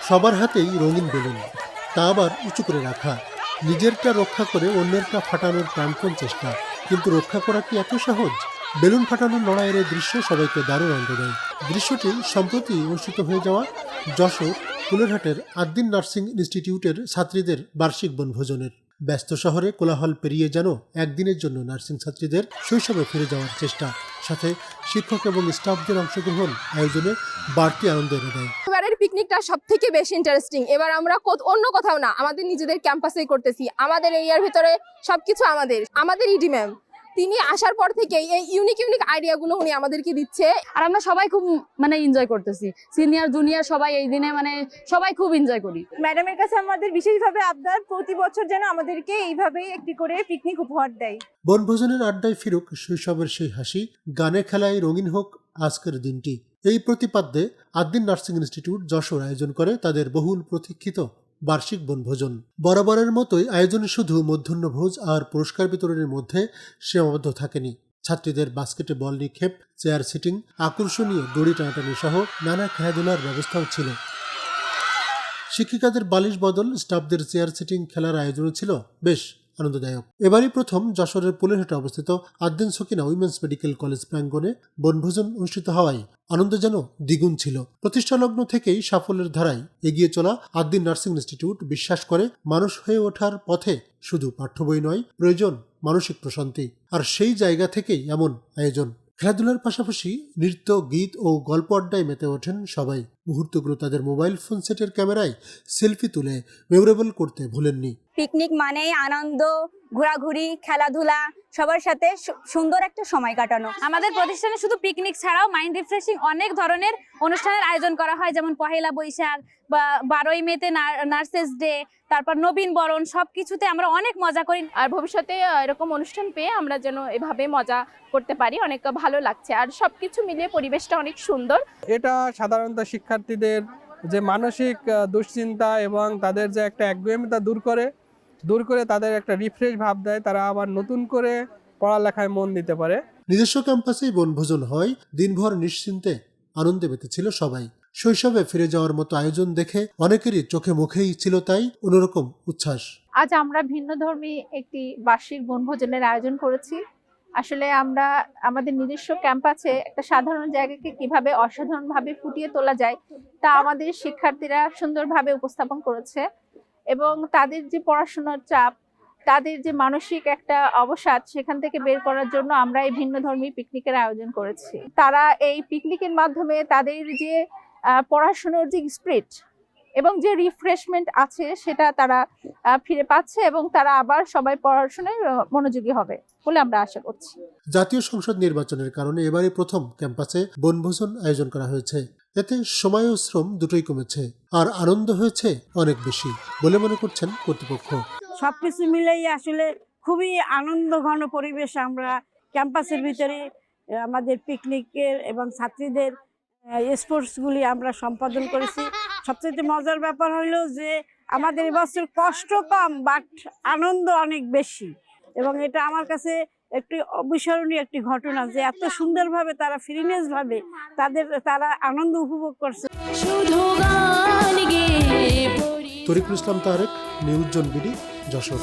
সবার হাতেই রঙিন বেলুন, তা আবার উঁচু করে রাখা। নিজেরটা রক্ষা করে অন্যেরটা ফাটানোর প্রাণপণ চেষ্টা। কিন্তু রক্ষা করা কি এত সহজ? বেলুন ফাটানোর লড়াইয়ের এই দৃশ্য সবাইকে দারুণ আনন্দ দেয়। দৃশ্যটি সম্প্রতি অনুষ্ঠিত হয়ে যাওয়া যশোর কুলেরহাটের আদ্দিন নার্সিং ইনস্টিটিউটের ছাত্রীদের বার্ষিক বনভোজনের। ব্যস্ত শহরে কোলাহল পেরিয়ে যেন একদিনের জন্য নার্সিং ছাত্রীদের শৈশবে ফিরে যাওয়ার চেষ্টা, সাথে শিক্ষক এবং স্টাফদের অংশগ্রহণ আয়োজনে বাড়তি আনন্দ এনে দেয়। এবারের পিকনিকটা সব থেকে বেশি ইন্টারেস্টিং। এবার আমরা অন্য কোথাও না, আমাদের নিজেদের ক্যাম্পাসেই করতেছি। আমাদের এরিয়ার ভিতরে সবকিছু আমাদের ইডি ম্যাম, তিনি আসার পর থেকে এই ইউনিক আইডিয়াগুলো উনি আমাদেরকে দিচ্ছে। আর আমরা সবাই খুব এনজয় করতেছি, সিনিয়র জুনিয়র সবাই এই দিনে সবাই খুব এনজয় করি। ম্যাডামের কাছে আমাদের বিশেষভাবে আবদার, প্রতি বছর যেন আমাদেরকে এইভাবে একটি করে পিকনিক উপহার দেয়। বনভোজনের আড্ডায় ফিরুক শৈশবের সেই হাসি, গানে খেলায় রঙিন হোক আজকের দিনটি। এই প্রতিপাদ্যে আদ্দিন নার্সিং ইনস্টিটিউট যশোর আয়োজন করে তাদের বহুল প্রতীক্ষিত বার্ষিক বনভোজন। বরাবরের মতোই আয়োজনে শুধু মধ্যাহ্নভোজ আর পুরস্কার বিতরণের মধ্যে সীমাবদ্ধ থাকেনি। ছাত্রীদের বাস্কেটে বল নিক্ষেপ, চেয়ার সিটিং, আকর্ষণীয় দড়ি টানাটানি সহ নানা খেলাধুলার ব্যবস্থাও ছিল। শিক্ষিকাদের বালিশ বদল, স্টাফদের চেয়ার সিটিং খেলার আয়োজনও ছিল বেশ আনন্দদায়ক। এবারই প্রথম যশোরের পুলেরহাটে অবস্থিত Ad-din Sakina women's medical college প্রাঙ্গণে বনভোজন অনুষ্ঠিত হওয়ায় আনন্দ যেন দ্বিগুণ ছিল। প্রতিষ্ঠালগ্ন থেকেই সাফল্যের ধারায় এগিয়ে চলা আদ্দিন নার্সিং ইনস্টিটিউট বিশ্বাস করে, মানুষ হয়ে ওঠার পথে শুধু পাঠ্য বই নয়, প্রয়োজন মানসিক প্রশান্তি। আর সেই জায়গা থেকেই এমন আয়োজন। খেলাধুলার পাশাপাশি নৃত্য, গীত ও গল্প আড্ডায় মেতে ওঠেন সবাই। মুহূর্তগুলো তাদের মোবাইল ফোন সেটের ক্যামেরায় সেলফি তুলে মেমোরেবল করতে ভুলেননি। পিকনিক মানেই আনন্দ, ঘোরাঘুরি, খেলাধুলা, সবার সাথে সুন্দর একটা সময় কাটানো। আমাদের প্রতিষ্ঠানে শুধু পিকনিক ছাড়াও মাইন্ড রিফ্রেশিং অনেক ধরনের অনুষ্ঠানের আয়োজন করা হয়, যেমন পহেলা বৈশাখ বা 12ই মেতে নার্সেস ডে, তারপর নবীন বরণ, সবকিছুতে আমরা অনেক মজা করি। আর ভবিষ্যতে এরকম অনুষ্ঠান পেয়ে আমরা যেন এভাবে মজা করতে পারি, অনেক ভালো লাগছে। আর সবকিছু মিলিয়ে পরিবেশটা অনেক সুন্দর। এটা সাধারণত শিক্ষার্থীদের যে মানসিক দুশ্চিন্তা এবং তাদের যে একটা একগুঁয়েমিতা দূর করে তাদের একটা রিফ্রেশ ভাব দেয়, তারা আবার নতুন করে পড়ালেখায় মন দিতে পারে। নিজস্ব ক্যাম্পাসেই বনভোজন হয়, দিনভর নিশ্চিন্তে আনন্দে মেতেছিল সবাই। শৈশবে ফিরে যাওয়ার মতো আয়োজন দেখে অনেকেরই চোখে মুখেই ছিল তাই অন্যরকম উচ্ছ্বাস। আজ আমরা ভিন্নধর্মী একটি বার্ষিক বনভোজনের আয়োজন করেছি। আসলে আমরা আমাদের নিজস্ব ক্যাম্পাসে একটা সাধারণ জায়গাকে কিভাবে অসাধারণভাবে ফুটিয়ে তোলা যায় তা আমাদের শিক্ষার্থীরা সুন্দরভাবে উপস্থাপন করেছে। এবং তাদের যে পড়াশোনার চাপ, তাদের যে মানসিক একটা অবসাদ, সেখান থেকে বের করার জন্য আমরা এই ভিন্নধর্মী পিকনিকের আয়োজন করেছি। তারা এই পিকনিকের মাধ্যমে তাদের যে পড়াশোনার যে স্পিরিট এবং যে রিফ্রেশমেন্ট আছে সেটা তারা ফিরে পাচ্ছে এবং তারা আবার সবাই পড়াশোনায় মনোযোগী হবে বলে আমরা আশা করছি। জাতীয় সংসদ নির্বাচনের কারণে এবারে প্রথম ক্যাম্পাসে বনভোজন আয়োজন করা হয়েছে। এতে সময় ও শ্রম দুটোই কমেছে, আর আনন্দ হয়েছে অনেক বেশি বলে মনে করছেন কর্তৃপক্ষ। সবকিছু মিলেই আসলে খুবই আনন্দ ঘন পরিবেশ আমরা ক্যাম্পাসের ভিতরে আমাদের পিকনিকের এবং ছাত্রীদের স্পোর্টসগুলি আমরা সম্পাদন করেছি। সবচেয়ে মজার ব্যাপার হলো যে আমাদের এবছর কষ্ট কম, বাট আনন্দ অনেক বেশি। এবং এটা আমার কাছে একটি অবিস্মরণীয় একটি ঘটনা যে এত সুন্দরভাবে তারা ফ্রিনেস ভাবে তারা আনন্দ উপভোগ করছে। তরিকুল ইসলাম তারেক, নিউজ জন বিডি, যশোর।